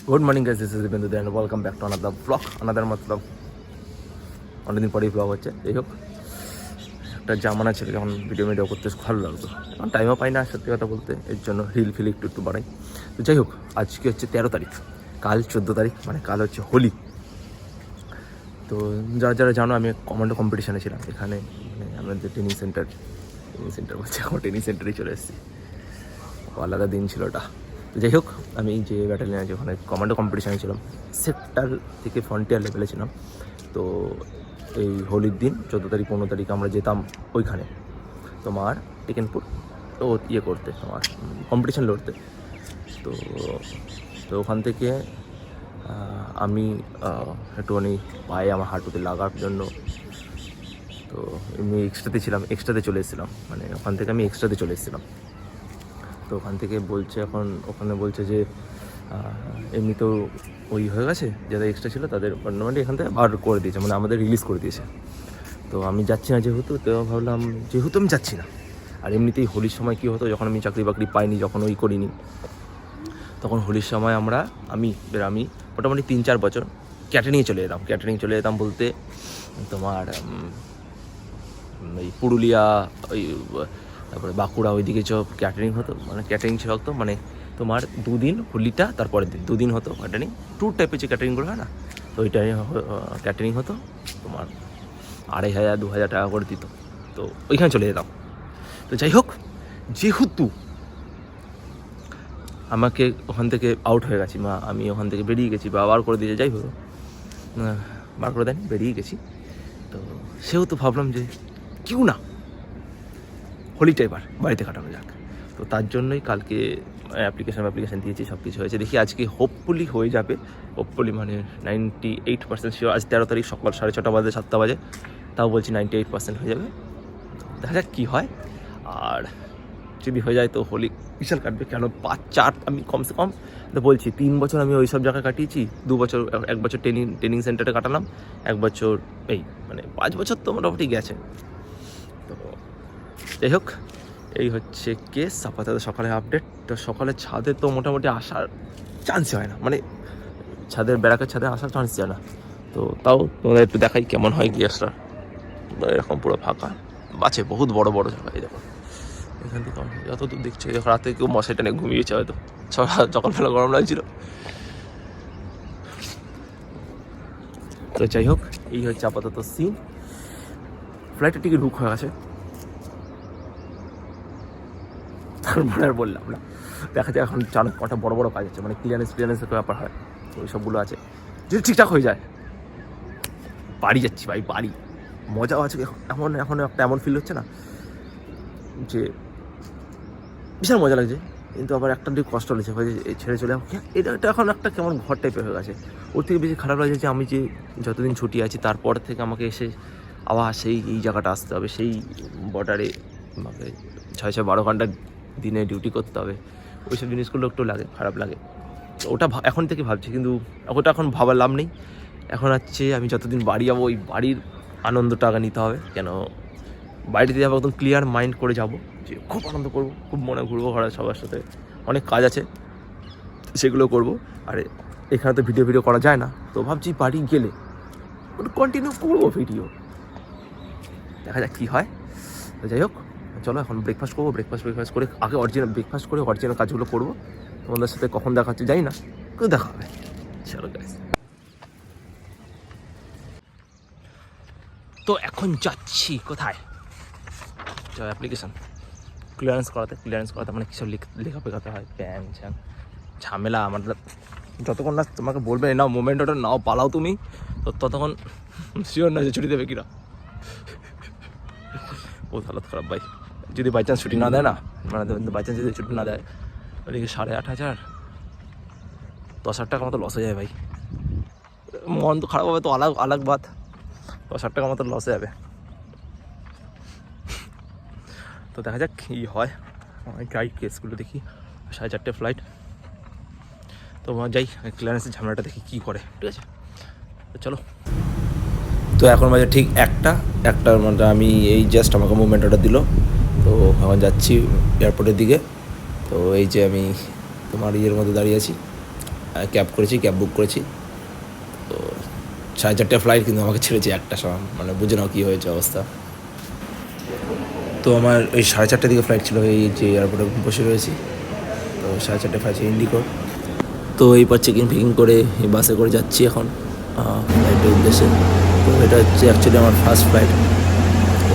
Good morning guys, this is Bindu then, welcome back to another blog. Another মতলব অনেকদিন পরেই blog হচ্ছে। যাই হোক, একটা জামানা ছিল যখন ভিডিও করতে ভালো লাগতো, এখন টাইমও পাই না সত্যি কথা বলতে, এর জন্য রিল ফিল একটু বাড়াই। তো যাই হোক, আজকে হচ্ছে 13 তারিখ, কাল 14 তারিখ, মানে কাল হচ্ছে হোলি। তো যারা যারা জানো, আমি কমান্ডো কম্পিটিশানে ছিলাম এখানে, মানে আমাদের ট্রেনিং সেন্টার বলছে, এখন ট্রেনিং সেন্টারেই চলে এসেছি। আলাদা দিন ছিল ওটা। তো যাই হোক, আমি যে ব্যাটালিয়ন আছে ওখানে কমান্ডো কম্পিটিশানে ছিলাম, সেক্টর থেকে ফ্রন্টিয়ার লেভেলে ছিলাম। তো এই হোলির দিন 14 তারিখ 15 তারিখ আমরা যেতাম ওইখানে তোমার টেকেনপুর, তো করতে তোমার কম্পিটিশান লড়তে। তো তো ওখান থেকে আমি একটুখানি পায়ে আমার হাঁটুতে লাগার জন্য, তো এমনি এক্সট্রাতে চলে এসেছিলাম, মানে ওখান থেকে আমি এক্সট্রাতে চলে এসেছিলাম। তো ওখান থেকে বলছে, ওখানে বলছে যে এমনিতেও ওই হয়ে গেছে, যারা এক্সট্রা ছিল তাদের মানে এখান থেকে বার করে দিয়েছে, মানে আমাদের রিলিজ করে দিয়েছে। তো আমি যাচ্ছি না যেহেতু, তো ভাবলাম যেহেতু আমি যাচ্ছি না, আর এমনিতেই হোলির সময় কী হতো, যখন আমি চাকরি বাকরি পাইনি, যখন ওই করিনি, তখন হোলির সময় আমি মোটামুটি 3-4 বছর ক্যাটারিংয়ে চলে যেতাম বলতে তোমার এই পুরুলিয়া, ওই তারপরে বাঁকুড়া, ওইদিকে সব ক্যাটারিং হতো, মানে ক্যাটারিং ছিল তো, মানে তোমার 2 দিন হোলিটা, তারপরের দিন 2 দিন হতো ক্যাটারিং, ট্যুর টাইপের যে ক্যাটারিংগুলো হয় না, তো ওইটাই ক্যাটারিং হতো। তোমার 2500-2000 টাকা করে দিত, তো ওইখানে চলে যেতাম। তো যাই হোক, যেহেতু আমাকে ওখান থেকে আউট হয়ে গেছি, আমি ওখান থেকে বেরিয়ে গেছি বা বার করে দিয়েছে, যাই হোক বার করে দেন, বেরিয়ে গেছি। তো সেহেতু ভাবলাম যে কেউ না, হোলিটা এবার বাড়িতে কাটানো যাক। তো তার জন্যই কালকে অ্যাপ্লিকেশান দিয়েছি, সব কিছু হয়েছে। দেখি আজকে হোপফুলি হয়ে যাবে, হোপফুলি মানে 98% শিওর। আজ 13 তারিখ, সকাল 6:30 বাজে, 7টা বাজে, তাও বলছি 98% হয়ে যাবে। দেখা যাক কী হয়। আর যদি হয়ে যায় তো হোলি বিশাল কাটবে, কেন 5-4 আমি কমসে কম তো বলছি 3 বছর আমি ওই সব জায়গায় কাটিয়েছি, 2 বছর, 1 বছর ট্রেনিং সেন্টারে কাটালাম, 1 বছর এই মানে 5 বছর তো মোটামুটি গেছে। তো যাই হোক, এই হচ্ছে কেস আপাতত সকালে আপডেট। তো সকালে ছাদে তো মোটামুটি আসার চান্সই হয় না, মানে ব্যারাকের ছাদে আসার চান্স যায় না। তো তাও তোমাদের একটু দেখাই কেমন হয় গ্যাসটা। এরকম পুরো ফাঁকা বাঁচে, বহুত বড় বড় জায়গা। এই দেখো, এখান থেকে যতদূর দেখছো, দেখো রাতে কেউ মশাই টেনে ঘুমিয়েছে হয়তো, সকালবেলা গরম লাগছিল। তো যাই হোক, এই হচ্ছে আপাতত সিন। ফ্লাইটের টিকিট বুক হয়ে গেছে, তারপরে আর বললাম না। দেখা যায় এখন কটা বড় বড় কাজ আছে, মানে ক্লিয়ারেন্সের ব্যাপার হয়, ওই সবগুলো আছে। যদি ঠিকঠাক হয়ে যায় বাড়ি যাচ্ছি ভাই, বাড়ি মজাও আছে। এখন একটা এমন ফিল হচ্ছে না যে বিশাল মজা লাগছে, কিন্তু আবার একটা দিক কষ্ট হয়েছে ভাই, ছেড়ে চলে এটা এখন একটা কেমন ঘর টাইপের হয়ে গেছে। ওর থেকে বেশি খারাপ লাগছে যে আমি যে যতদিন ছুটি আছি তারপর থেকে আমাকে এসে আবার এই জায়গাটা আসতে হবে, সেই বর্ডারে আমাকে 6-12 ঘন্টা দিনে ডিউটি করতে হবে। ওইসব জিনিসগুলো একটু খারাপ লাগে। ওটা এখন থেকে ভাবছি, কিন্তু ওটা এখন ভাবার লাভ নেই। এখন হচ্ছে আমি যতদিন বাড়ি যাবো, ওই বাড়ির আনন্দটা আগে নিতে হবে। কেন বাড়িতে যাবো একদম ক্লিয়ার মাইন্ড করে যাব, যে খুব আনন্দ করবো, খুব মনে ঘুরবো, সবার সাথে অনেক কাজ আছে, সেগুলো করবো। আর এখানে তো ভিডিও করা যায় না, তো ভাবছি বাড়ি গেলে কন্টিনিউ করবো ভিডিও, দেখা যাক কী হয়। তো যাই হোক, চলো এখন ব্রেকফাস্ট করবো। ব্রেকফাস্ট করে আগে অরিজিনাল কাজগুলো করবো। তোমাদের সাথে কখন দেখা হচ্ছে জানি না, কিন্তু দেখা হবে। চলো গাইস, তো এখন যাচ্ছি কোথায়, অ্যাপ্লিকেশান ক্লিয়ারেন্স করাতে মানে কিসব লেখা পেখাতে হয়, প্যান ঝ্যান ঝামেলা। আমার যতক্ষণ না তোমাকে বলবে নাও মোমেন্ট ওটা নাও পালাও তুমি, তো ততক্ষণ শিওর না যে ছুটি দেবে কিনা। বহুত হালত খারাপ ভাই, যদি বাই চান্স ছুটি না দেয় না, মানে বাই চান্স যদি ছুটি না দেয়, ওদিকে 8,500 10,000 টাকা মতো লস হয়ে যায় ভাই। মন তো খারাপ হবে, তো আলাগ বাত, 10,000 টাকা মতো লস হয়ে যাবে। তো দেখা যাক কী হয়। গাইড কেসগুলো দেখি, 4:30 ফ্লাইট, তো যাই ক্লিয়ারেন্সের ঝামেলাটা দেখি কী করে, ঠিক আছে। তো চলো, তো এখন বাজে ঠিক একটার মধ্যে আমি এই জাস্ট আমাকে মুভমেন্ট অর্ডার দিল, তো এখন যাচ্ছি এয়ারপোর্টের দিকে। তো এই যে আমি তোমার ইয়ের মধ্যে দাঁড়িয়ে আছি, ক্যাব করেছি, ক্যাব বুক করেছি। তো 4:30 ফ্লাইট, কিন্তু আমাকে ছেড়েছে 1টার সময়, মানে বুঝে নাও কী হয়েছে অবস্থা। তো আমার ওই 4:30 দিকে ফ্লাইট ছিল, এই যে এয়ারপোর্টে বসে রয়েছি। তো 4:30 ফ্লাইট ইন্ডিগোর। তো এইবার চেকিং করে এই বাসে করে যাচ্ছি এখন ফ্লাইটের উদ্দেশ্যে। তো এটা হচ্ছে অ্যাকচুয়ালি আমার ফার্স্ট ফ্লাইট, তো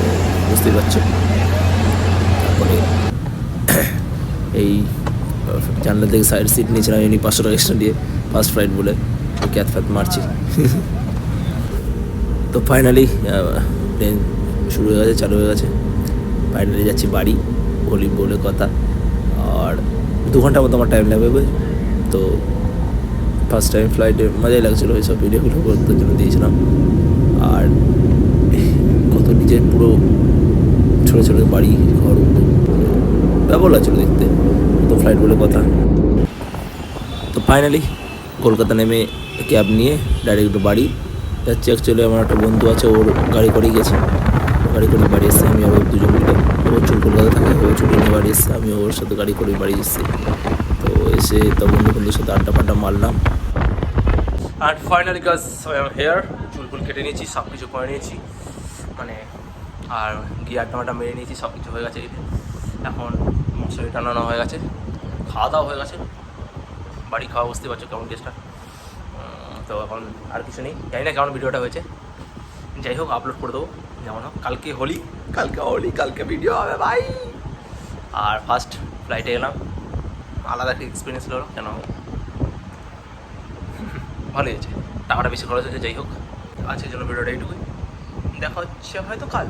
বুঝতেই পারছো। তারপরে এই জানলা থেকে সাইড সিট নিয়েছিলাম এমনি 500 টাকা এক্সট্রা দিয়ে, ফার্স্ট ফ্লাইট বলে ক্যাথ ফ্যাথ মারছি। তো ফাইনালি প্লেন শুরু হয়ে গেছে, চালু হয়ে গেছে। ফাইনালি যাচ্ছি বাড়ি, বলে কথা। আর 2 ঘন্টার মতো আমার টাইম লাগবে। তো ফার্স্ট টাইম ফ্লাইটে মজাই লাগছিলো, ওই সব ভিডিওগুলো করতে জন্য দিয়েছিলাম। আর কত নিজের পুরো ছোটো ছোটো বাড়ি ঘর ব্যাপার লাগছিলো দেখতে, তো ফ্লাইট বলে কথা। তো ফাইনালি কলকাতা নেমে ক্যাব নিয়ে ডাইরেক্ট বাড়ি যাচ্ছি। অ্যাকচুয়ালি আমার একটা বন্ধু আছে, ওর গাড়ি করেই গেছে, গাড়ি করে বাড়ি এসছে। আমি আবার 2জন মিলে, ওর চুল কলকাতা থাকে, ও ছুটি নিয়ে বাড়ি এসছে, আমি ওর সাথে গাড়ি করে বাড়ি এসেছি। তো এসে তো বন্ধুর সাথে আড্ডা মারলাম। আর finally guys I am here, চুল কেটে নিয়েছি, সব কিছু করে নিয়েছি, মানে আর গিয়ে আড্ডা মেরে নিয়েছি, সব কিছু হয়ে গেছে। এখন মশারি টানানো হয়ে গেছে, খাওয়া দাওয়া হয়ে গেছে, বাড়ি খাওয়া বুঝতে পারছো কেমন টেস্টটা। তো এখন আর কিছু নেই, জানি না কেমন ভিডিওটা হয়েছে, যাই হোক আপলোড করে দেবো যেমন হোক। কালকে হোলি, কালকে ভিডিও হবে ভাই। আর ফার্স্ট ফ্লাইটে এলাম, আলাদা একটা এক্সপিরিয়েন্স হলো, কেন ভালোই হয়েছে, টাকাটা বেশি খরচ হয়েছে। যাই হোক, আজকের জন্য ভিডিওটা এইটুকুই, দেখা হচ্ছে হয়তো কাল।